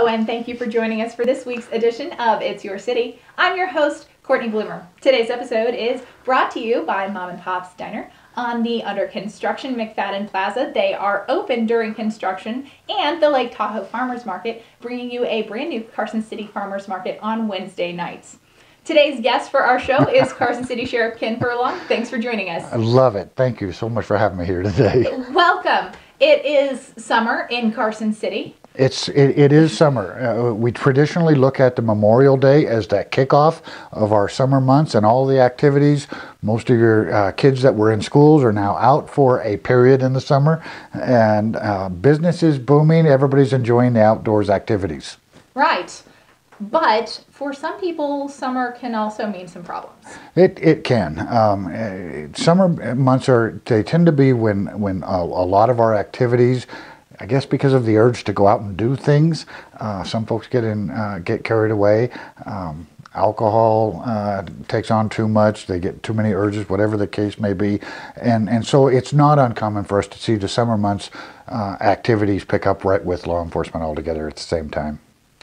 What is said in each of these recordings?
Hello, and thank you for joining us for this week's edition of It's Your City. I'm your host, Cortney Bloomer. Today's episode is brought to you by Mom and Pop's Diner on the under construction McFadden Plaza. They are open during construction, and the Lake Tahoe Farmers Market, bringing you a brand new Carson City Farmers Market on Wednesday nights. Today's guest for our show is Carson City Sheriff Ken Furlong. Thanks for joining us. I love it. Thank you so much for having me here today. Welcome. It is summer in Carson City. It is summer. We traditionally look at the Memorial Day as that kickoff of our summer months and all the activities. Most of your kids that were in schools are now out for a period in the summer, and business is booming. Everybody's enjoying the outdoors activities. Right. But for some people, summer can also mean some problems. It can. Summer months they tend to be when a lot of our activities, I guess because of the urge to go out and do things, some folks get carried away. Alcohol takes on too much. They get too many urges, whatever the case may be. And so it's not uncommon for us to see the summer months activities pick up right with law enforcement altogether at the same time.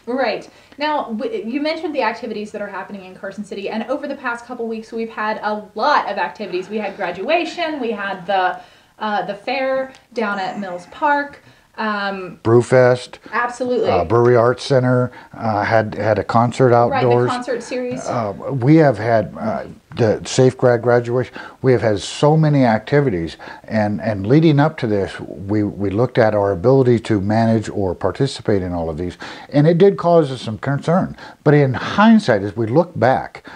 Right. Now, you mentioned the activities that are happening in Carson City, and over the past couple weeks, we've had a lot of activities. We had graduation, we had the fair down at Mills Park. Brewfest. Absolutely. Brewery Arts Center had a concert outdoors. Right, the concert series. We have had the Safe Grad graduation. We have had so many activities, and leading up to this, we looked at our ability to manage or participate in all of these, and it did cause us some concern. But in hindsight, as we look back,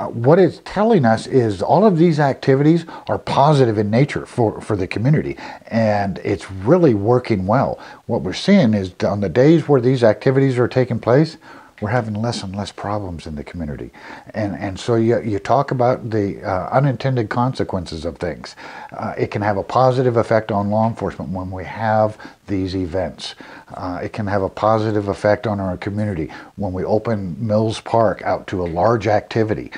what it's telling us is all of these activities are positive in nature for the community, and it's really working well. What we're seeing is on the days where these activities are taking place, we're having less and less problems in the community. And so you talk about the unintended consequences of things. It can have a positive effect on law enforcement when we have these events. It can have a positive effect on our community when we open Mills Park out to a large activity.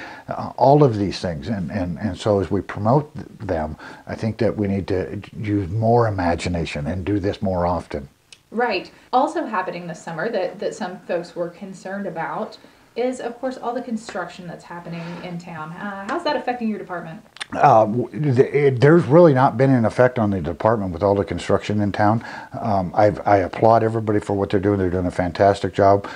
All of these things. And so as we promote them, I think that we need to use more imagination and do this more often. Right. Also happening this summer that some folks were concerned about is, of course, all the construction that's happening in town. How's that affecting your department? There's really not been an effect on the department with all the construction in town. I applaud everybody for what they're doing. They're doing a fantastic job.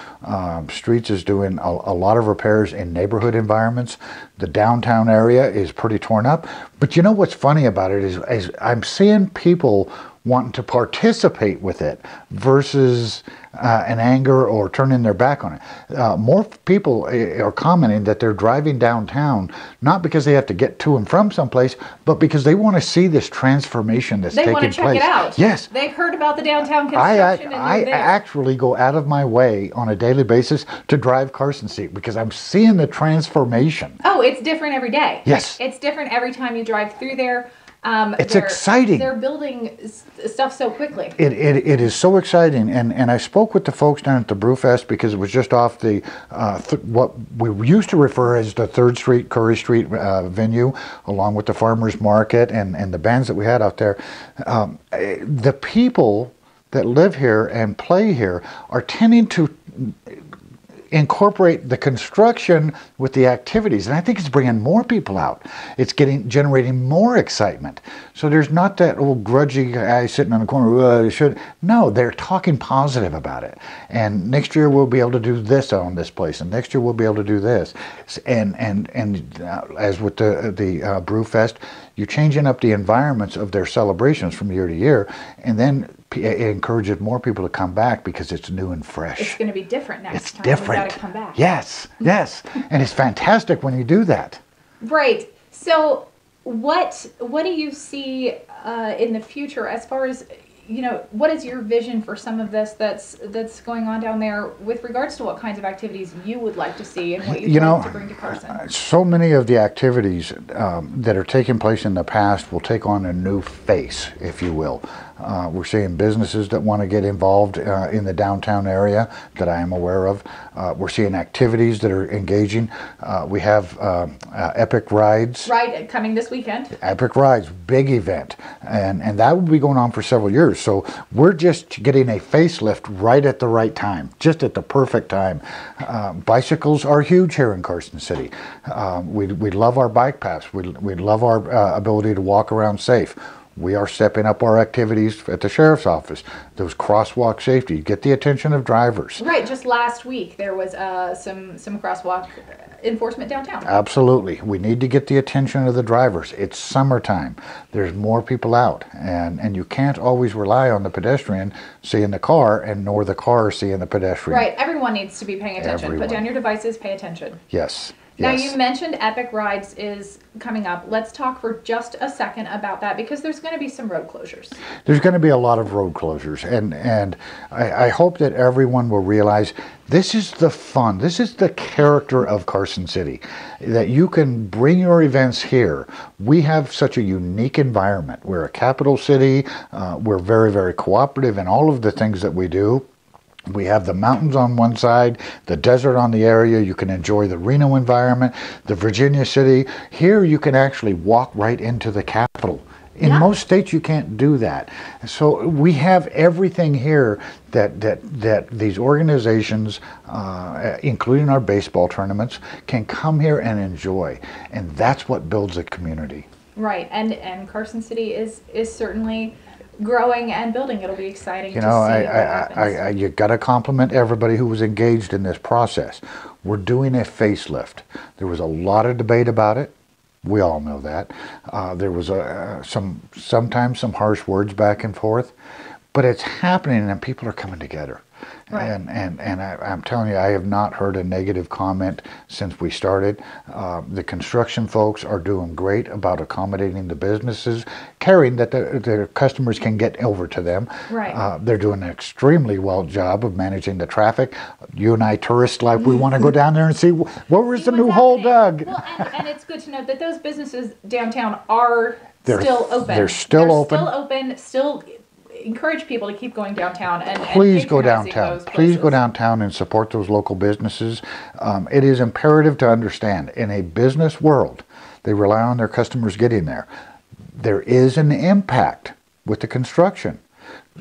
Streets is doing a lot of repairs in neighborhood environments. The downtown area is pretty torn up. But you know what's funny about it is I'm seeing people wanting to participate with it versus an anger or turning their back on it. More people are commenting that they're driving downtown, not because they have to get to and from someplace, but because they want to see this transformation that's taking place. They want to check it out. Yes. They've heard about the downtown construction. I actually go out of my way on a daily basis to drive Carson City because I'm seeing the transformation. Oh, it's different every day. Yes. It's different every time you drive through there. It's exciting. They're building stuff so quickly. It is so exciting, and I spoke with the folks down at the Brewfest because it was just off the what we used to refer as the 3rd Street, Curry Street venue, along with the Farmers Market and the bands that we had out there. The people that live here and play here are tending to incorporate the construction with the activities, and I think it's bringing more people out. It's generating more excitement. So there's not that old grudgy guy sitting on the corner. No, they're talking positive about it. And next year we'll be able to do this on this place, and next year we'll be able to do this. And as with the Brewfest, you're changing up the environments of their celebrations from year to year, and then it encourages more people to come back because it's new and fresh. It's going to be different next time. It's different. We got to come back. Yes, yes. And it's fantastic when you do that. Right. So what do you see in the future as far as, what is your vision for some of this that's going on down there with regards to what kinds of activities you would like to see and what you'd like to bring to Carson? So many of the activities that are taking place in the past will take on a new face, if you will. We're seeing businesses that want to get involved in the downtown area that I am aware of. We're seeing activities that are engaging. We have Epic Rides. Right, coming this weekend. Epic Rides, big event. And that will be going on for several years. years. So we're just getting a facelift right at the right time, just at the perfect time. Bicycles are huge here in Carson City. We love our bike paths. We love our ability to walk around safe. We are stepping up our activities at the sheriff's office. Those crosswalk safety, get the attention of drivers. Right, just last week there was some crosswalk enforcement downtown. Absolutely. We need to get the attention of the drivers. It's summertime. There's more people out, and you can't always rely on the pedestrian seeing the car and nor the car seeing the pedestrian. Right, everyone needs to be paying attention. Everyone. Put down your devices, pay attention. Yes. Now, Yes. you mentioned Epic Rides is coming up. Let's talk for just a second about that, because there's going to be some road closures. There's going to be a lot of road closures, and I hope that everyone will realize this is the fun, this is the character of Carson City, that you can bring your events here. We have such a unique environment. We're a capital city. We're very, very cooperative in all of the things that we do. We have the mountains on one side, the desert on the area. You can enjoy the Reno environment, the Virginia city. Here you can actually walk right into the Capitol. In most states you can't do that. So we have everything here that these organizations, including our baseball tournaments, can come here and enjoy. And that's what builds a community. Right, and Carson City is certainly growing and building. It'll be exciting You to know, see what happens. you got to compliment everybody who was engaged in this process. We're doing a facelift. There was a lot of debate about it. We all know that. There was sometimes some harsh words back and forth, but it's happening and people are coming together. Right. And I'm telling you, I have not heard a negative comment since we started. The construction folks are doing great about accommodating the businesses, caring that their customers can get over to them. Right. They're doing an extremely well job of managing the traffic. You and I, tourists, like, we want to go down there and see where was the new hole dug. Well, and it's good to note that those businesses downtown are still open. They're still open. Still open. Still encourage people to keep going downtown and please go patronizing downtown. those Please go places. downtown and support those local businesses. It is imperative to understand, in a business world, they rely on their customers getting there. There is an impact with the construction.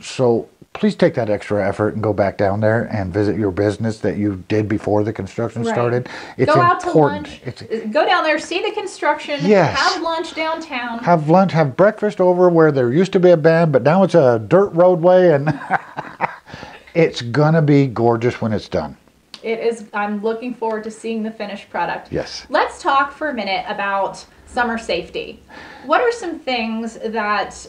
So please take that extra effort and go back down there and visit your business that you did before the construction Right. started. It's Go out important. to lunch. Go down there, see the construction. Yes. Have lunch downtown. Have lunch, have breakfast over where there used to be a band, but now it's a dirt roadway, and it's gonna be gorgeous when it's done. It is. I'm looking forward to seeing the finished product. Yes. Let's talk for a minute about summer safety. What are some things that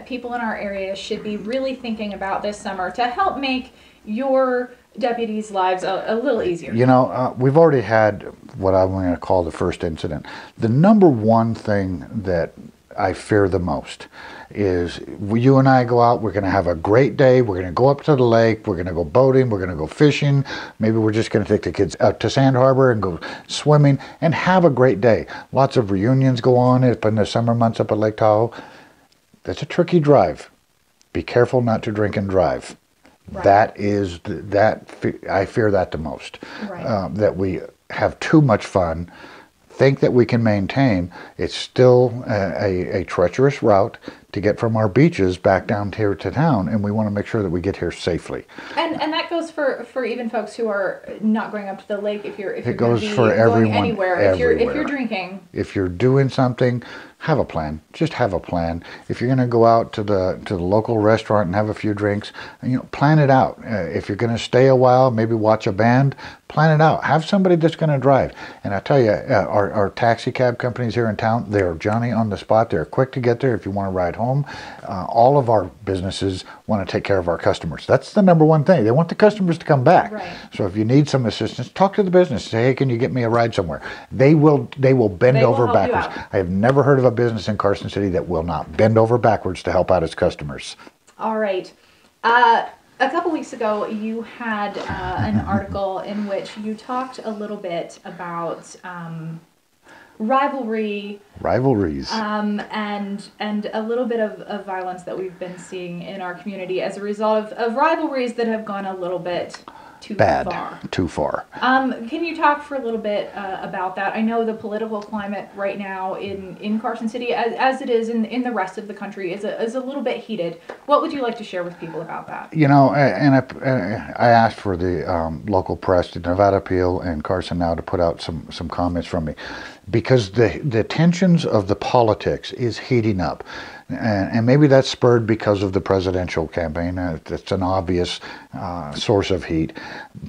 people in our area should be really thinking about this summer to help make your deputies' lives a little easier? You know, we've already had what I'm going to call the first incident. The number one thing that I fear the most is you and I go out, we're going to have a great day, we're going to go up to the lake, we're going to go boating, we're going to go fishing, maybe we're just going to take the kids out to Sand Harbor and go swimming and have a great day. Lots of reunions go on up in the summer months up at Lake Tahoe. That's a tricky drive. Be careful not to drink and drive. Right. I fear that the most. Right. That we have too much fun, think that we can maintain. It's still a treacherous route to get from our beaches back down here to town, and we want to make sure that we get here safely. And that goes for even folks who are not going up to the lake. If you're It goes gonna be for going everyone, anywhere. If everywhere. you're drinking. If you're doing something, have a plan. Just have a plan. If you're going to go out to the local restaurant and have a few drinks, plan it out. If you're going to stay a while, maybe watch a band, plan it out. Have somebody that's going to drive. And I tell you, our taxi cab companies here in town, they're Johnny on the spot. They're quick to get there if you want to ride home. All of our businesses want to take care of our customers. That's the number one thing. They want the customers to come back. Right. So if you need some assistance, talk to the business. Say, hey, can you get me a ride somewhere? They will bend They will over help you backwards. out. I have never heard of a business in Carson City that will not bend over backwards to help out its customers. All right. A couple weeks ago, you had an article in which you talked a little bit about rivalries, and a little bit of violence that we've been seeing in our community as a result of rivalries that have gone a little bit too bad, far. too far. Can you talk for a little bit about that? I know the political climate right now in Carson City, as it is in the rest of the country, is a little bit heated. What would you like to share with people about that? You know, and I asked for the local press, the Nevada Appeal and Carson Now, to put out some comments from me, because the tensions of the politics is heating up. And maybe that's spurred because of the presidential campaign. It's an obvious source of heat,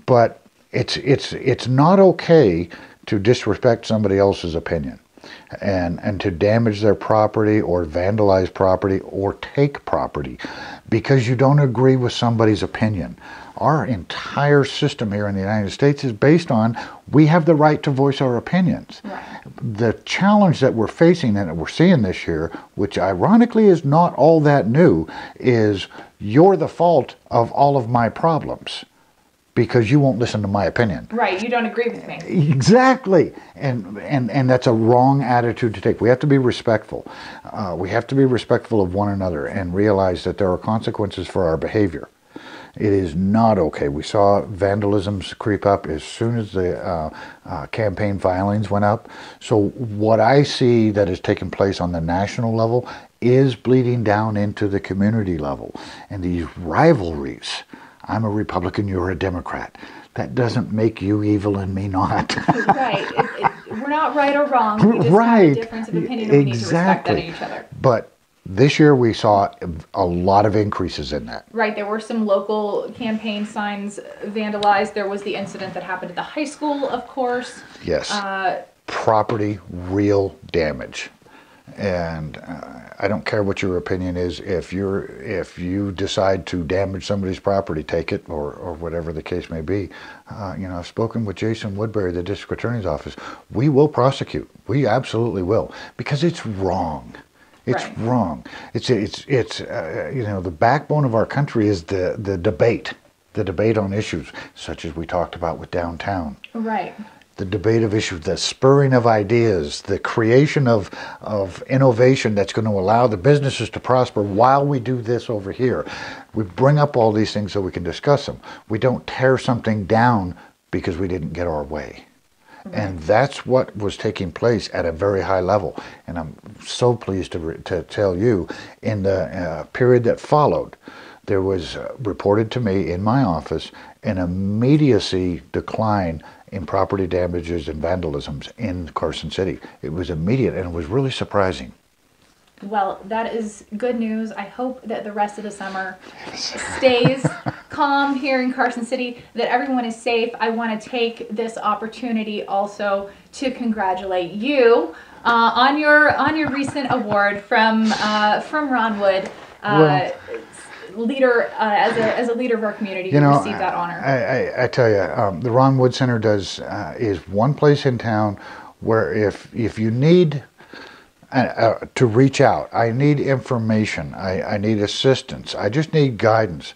but it's not okay to disrespect somebody else's opinion, and to damage their property or vandalize property or take property because you don't agree with somebody's opinion. Our entire system here in the United States is based on we have the right to voice our opinions. Right. The challenge that we're facing and that we're seeing this year, which ironically is not all that new, is you're the fault of all of my problems because you won't listen to my opinion. Right, you don't agree with me. Exactly. And that's a wrong attitude to take. We have to be respectful. We have to be respectful of one another and realize that there are consequences for our behavior. It is not okay. We saw vandalisms creep up as soon as the campaign filings went up. So what I see that has taken place on the national level is bleeding down into the community level. And these rivalries, I'm a Republican, you're a Democrat, that doesn't make you evil and me not. Right. We're not right or wrong. We just have a difference of opinion, and we need to respect that in each other. But this year we saw a lot of increases in that. Right, there were some local campaign signs vandalized. There was the incident that happened at the high school, of course. Yes. Property, real damage. And I don't care what your opinion is. If you decide to damage somebody's property, take it, or whatever the case may be. You know, I've spoken with Jason Woodbury, the district attorney's office. We will prosecute. We absolutely will, because it's wrong. It's right. wrong. It's you know, the backbone of our country is the debate on issues such as we talked about with downtown. Right. The debate of issues, the spurring of ideas, the creation of innovation that's going to allow the businesses to prosper while we do this over here. We bring up all these things so we can discuss them. We don't tear something down because we didn't get our way. Right. And that's what was taking place at a very high level. And I'm so pleased to tell you, in the period that followed, there was reported to me in my office an immediacy decline in property damages and vandalisms in Carson City. It was immediate, and it was really surprising. Well, that is good news. I hope that the rest of the summer stays calm here in Carson City, that everyone is safe. I want to take this opportunity also to congratulate you on your recent award from Ron Wood. Leader as a leader of our community, you receive that honor. I tell you, the Ron Wood Center is one place in town where if you need to reach out, I need information, I need assistance, I just need guidance.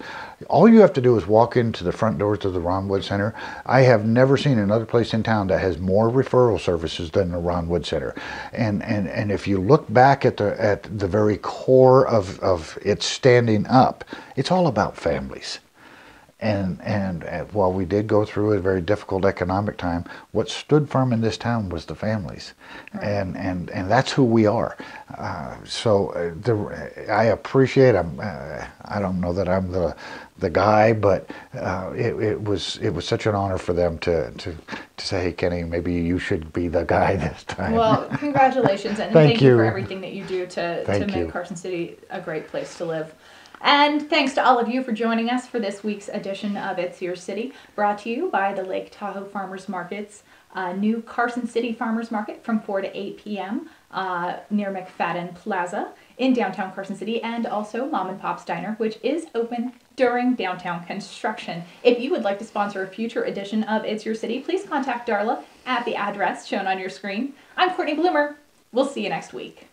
All you have to do is walk into the front doors of the Ron Wood Center. I have never seen another place in town that has more referral services than the Ron Wood Center. And if you look back at the very core of its standing up, it's all about families. And while we did go through a very difficult economic time, what stood firm in this town was the families. Right. And that's who we are. I appreciate I don't know that I'm the guy, but it was such an honor for them to say, hey, Kenny, maybe you should be the guy this time. Well, congratulations, and thank you for everything that you do to make Carson City a great place to live. And thanks to all of you for joining us for this week's edition of It's Your City, brought to you by the Lake Tahoe Farmers Market's new Carson City Farmers Market from 4 to 8 p.m. Near McFadden Plaza in downtown Carson City, and also Mom and Pop's Diner, which is open during downtown construction. If you would like to sponsor a future edition of It's Your City, please contact Darla at the address shown on your screen. I'm Courtney Bloomer. We'll see you next week.